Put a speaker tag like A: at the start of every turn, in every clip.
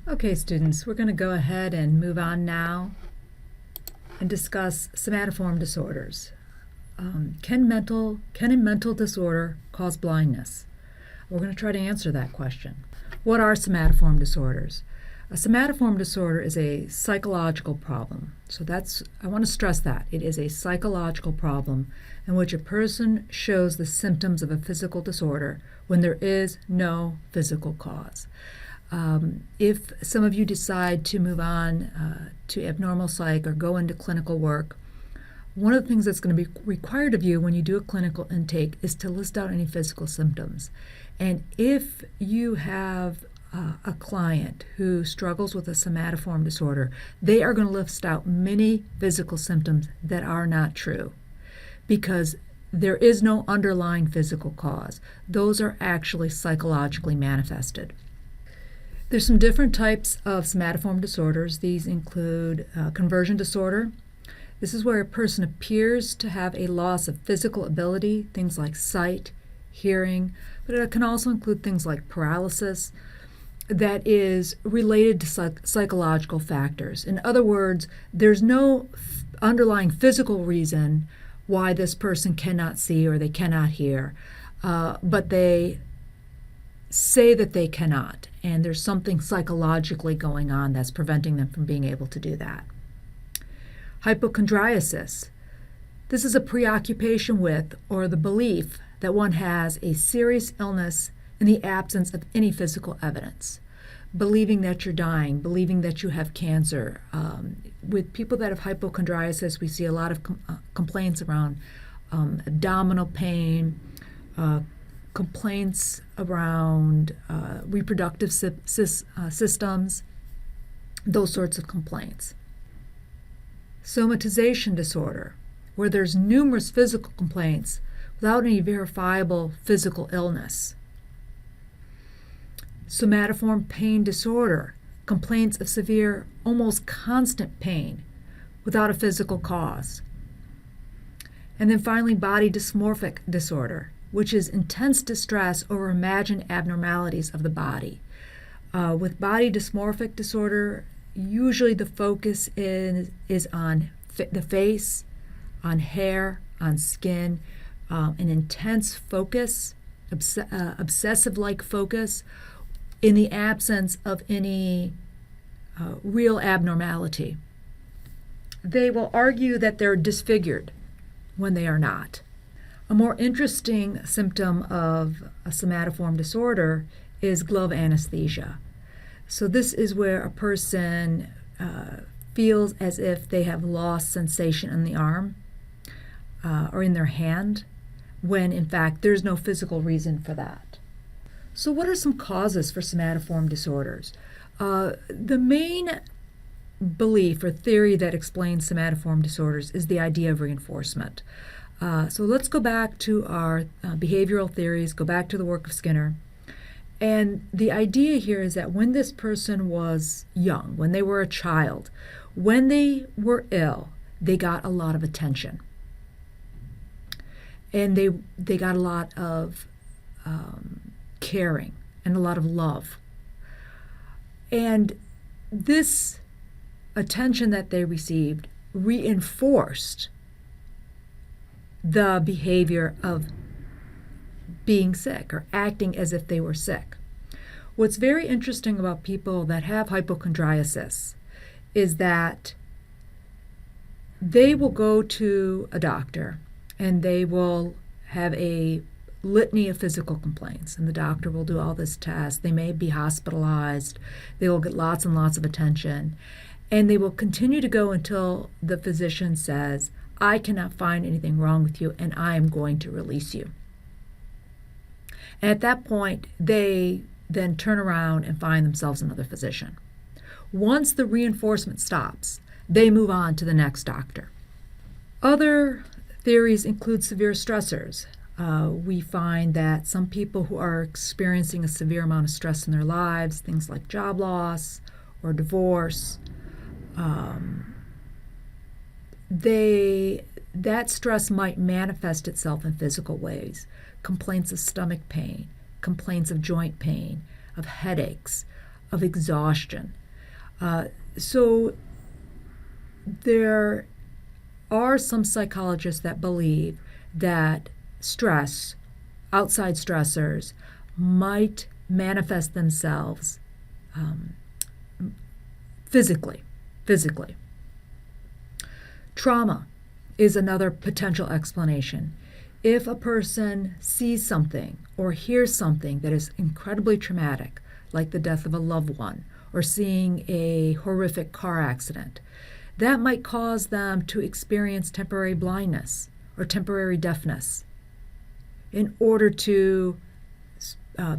A: Okay, students, we're going to go ahead and move on now and discuss somatoform disorders. Can a mental disorder cause blindness? We're going to try to answer that question. What are somatoform disorders? A somatoform disorder is a psychological problem. I want to stress that. It is a psychological problem in which a person shows the symptoms of a physical disorder when there is no physical cause. If some of you decide to move on to abnormal psych or go into clinical work, one of the things that's going to be required of you when you do a clinical intake is to list out any physical symptoms. And if you have a client who struggles with a somatoform disorder, they are going to list out many physical symptoms that are not true because there is no underlying physical cause. Those are actually psychologically manifested. There's some different types of somatoform disorders. These include conversion disorder. This is where a person appears to have a loss of physical ability, things like sight, hearing, but it can also include things like paralysis that is related to psychological factors. In other words, there's no underlying physical reason why this person cannot see or they cannot hear, but they say that they cannot, and there's something psychologically going on that's preventing them from being able to do that. Hypochondriasis. This is a preoccupation with or the belief that one has a serious illness in the absence of any physical evidence. Believing that you're dying, believing that you have cancer. With people that have hypochondriasis, we see a lot of complaints around abdominal pain, complaints around reproductive systems, those sorts of complaints. Somatization disorder, where there's numerous physical complaints without any verifiable physical illness. Somatoform pain disorder, complaints of severe, almost constant pain without a physical cause. And then finally, body dysmorphic disorder, which is intense distress over imagined abnormalities of the body. With body dysmorphic disorder, usually the focus is on the face, on hair, on skin, an intense focus, obsessive-like focus, in the absence of any real abnormality. They will argue that they're disfigured when they are not. A more interesting symptom of a somatoform disorder is glove anesthesia. So this is where a person feels as if they have lost sensation in the arm or in their hand, when in fact there's no physical reason for that. So what are some causes for somatoform disorders? The main belief or theory that explains somatoform disorders is the idea of reinforcement. So let's go back to our behavioral theories, go back to the work of Skinner. And the idea here is that when this person was young, when they were a child, when they were ill, they got a lot of attention. And they got a lot of caring and a lot of love. And this attention that they received reinforced the behavior of being sick or acting as if they were sick. What's very interesting about people that have hypochondriasis is that they will go to a doctor and they will have a litany of physical complaints, and the doctor will do all this tests. They may be hospitalized. They will get lots and lots of attention, and they will continue to go until the physician says, I cannot find anything wrong with you, and I am going to release you. And at that point, they then turn around and find themselves another physician. Once the reinforcement stops, they move on to the next doctor. Other theories include severe stressors. We find that some people who are experiencing a severe amount of stress in their lives, things like job loss or divorce, that stress might manifest itself in physical ways. Complaints of stomach pain, complaints of joint pain, of headaches, of exhaustion. So there are some psychologists that believe that stress, outside stressors, might manifest themselves physically. Trauma is another potential explanation. If a person sees something or hears something that is incredibly traumatic, like the death of a loved one or seeing a horrific car accident, that might cause them to experience temporary blindness or temporary deafness in order to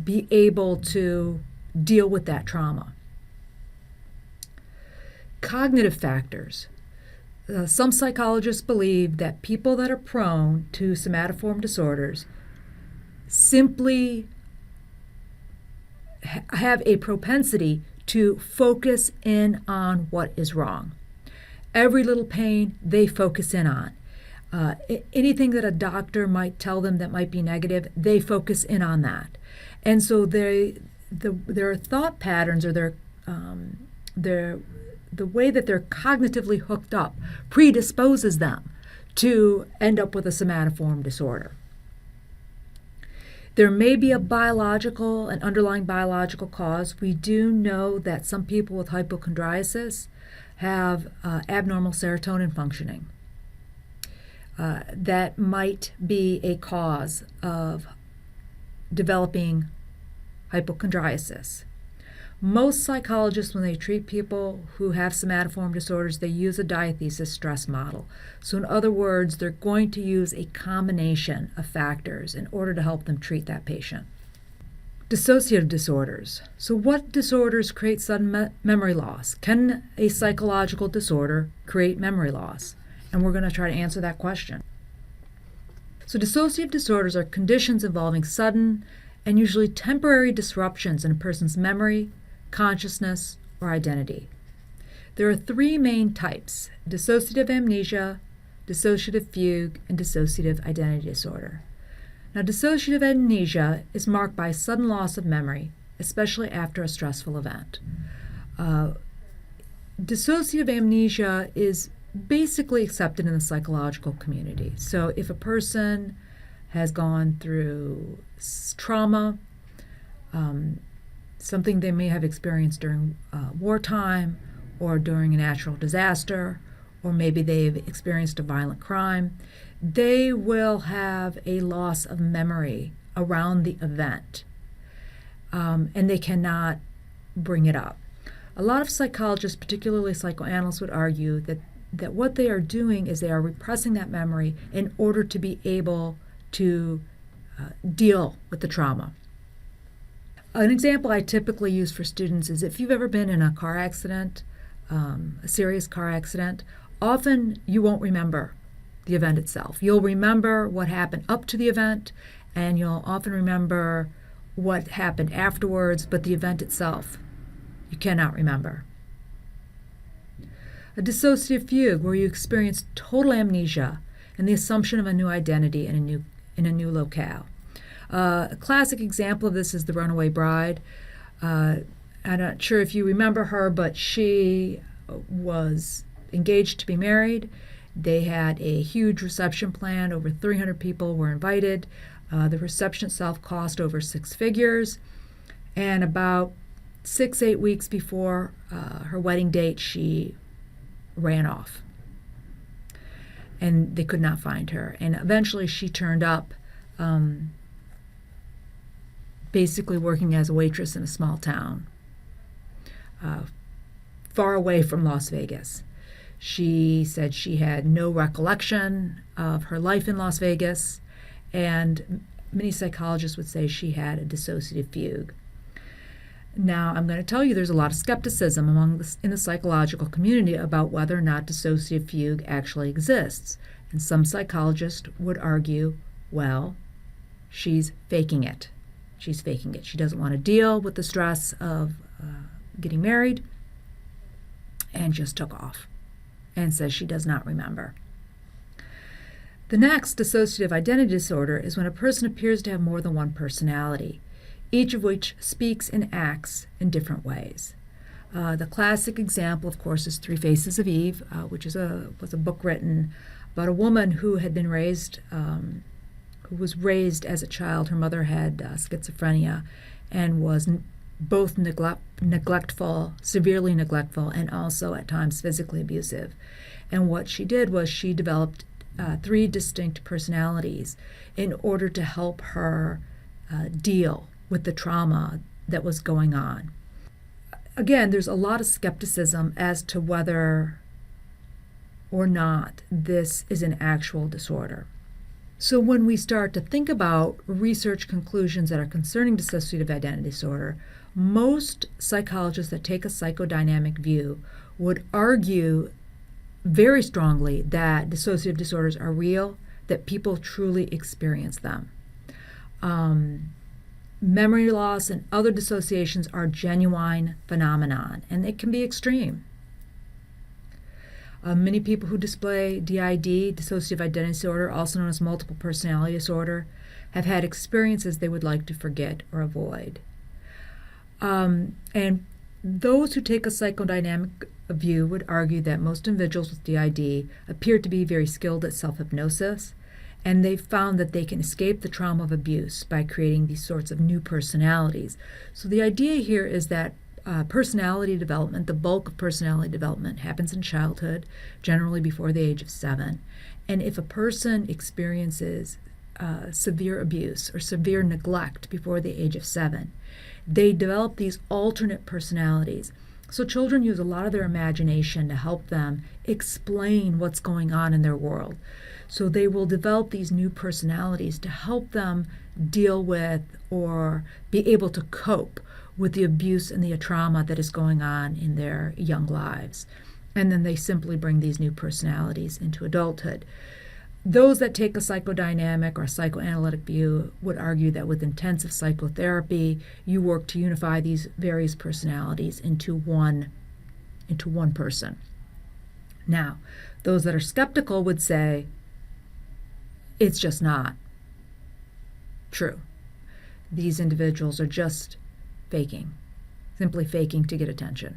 A: be able to deal with that trauma. Cognitive factors. Some psychologists believe that people that are prone to somatoform disorders simply have a propensity to focus in on what is wrong. Every little pain they focus in on. Anything that a doctor might tell them that might be negative, they focus in on that. And so their thought patterns or the way that they're cognitively hooked up predisposes them to end up with a somatoform disorder. There may be an underlying biological cause. We do know that some people with hypochondriasis have abnormal serotonin functioning. That might be a cause of developing hypochondriasis. Most psychologists, when they treat people who have somatoform disorders, they use a diathesis stress model. So in other words, they're going to use a combination of factors in order to help them treat that patient. Dissociative disorders. So what disorders create sudden memory loss? Can a psychological disorder create memory loss? And we're going to try to answer that question. So dissociative disorders are conditions involving sudden and usually temporary disruptions in a person's memory, consciousness, or identity. There are three main types: dissociative amnesia, dissociative fugue, and dissociative identity disorder. Now, dissociative amnesia is marked by sudden loss of memory, especially after a stressful event. Dissociative amnesia is basically accepted in the psychological community. So if a person has gone through trauma, something they may have experienced during wartime or during a natural disaster, or maybe they've experienced a violent crime, they will have a loss of memory around the event, and they cannot bring it up. A lot of psychologists, particularly psychoanalysts, would argue that what they are doing is they are repressing that memory in order to be able to deal with the trauma. An example I typically use for students is if you've ever been in a car accident, a serious car accident, often you won't remember the event itself. You'll remember what happened up to the event, and you'll often remember what happened afterwards, but the event itself you cannot remember. A dissociative fugue, where you experience total amnesia and the assumption of a new identity in a new locale. A classic example of this is The Runaway Bride. I'm not sure if you remember her, but she was engaged to be married. They had a huge reception planned. Over 300 people were invited. The reception itself cost over 6 figures. And about 6-8 weeks before her wedding date, she ran off. And they could not find her. And eventually she turned up, basically working as a waitress in a small town, far away from Las Vegas. She said she had no recollection of her life in Las Vegas, and many psychologists would say she had a dissociative fugue. Now, I'm going to tell you there's a lot of skepticism in the psychological community about whether or not dissociative fugue actually exists. And some psychologists would argue, well, she's faking it. She's faking it. She doesn't want to deal with the stress of getting married and just took off and says she does not remember. The next, dissociative identity disorder, is when a person appears to have more than one personality. each of which speaks and acts in different ways. The classic example, of course, is Three Faces of Eve, which was a book written about a woman who had been raised, who was raised as a child. Her mother had schizophrenia and was both neglectful, severely neglectful, and also at times physically abusive. And what she did was she developed 3 distinct personalities in order to help her deal with the trauma that was going on. Again, there's a lot of skepticism as to whether or not this is an actual disorder. So when we start to think about research conclusions that are concerning dissociative identity disorder, most psychologists that take a psychodynamic view would argue very strongly that dissociative disorders are real, that people truly experience them. Memory loss and other dissociations are genuine phenomenon, and they can be extreme. Many people who display DID, dissociative identity disorder, also known as multiple personality disorder, have had experiences they would like to forget or avoid. And those who take a psychodynamic view would argue that most individuals with DID appear to be very skilled at self-hypnosis, and they've found that they can escape the trauma of abuse by creating these sorts of new personalities. So the idea here is that personality development, the bulk of personality development, happens in childhood, generally before the age of 7. And if a person experiences severe abuse or severe neglect before the age of 7, they develop these alternate personalities. So children use a lot of their imagination to help them explain what's going on in their world. So they will develop these new personalities to help them deal with or be able to cope with the abuse and the trauma that is going on in their young lives. And then they simply bring these new personalities into adulthood. Those that take a psychodynamic or psychoanalytic view would argue that with intensive psychotherapy, you work to unify these various personalities into one person. Now, those that are skeptical would say it's just not true. These individuals are just faking, simply faking to get attention.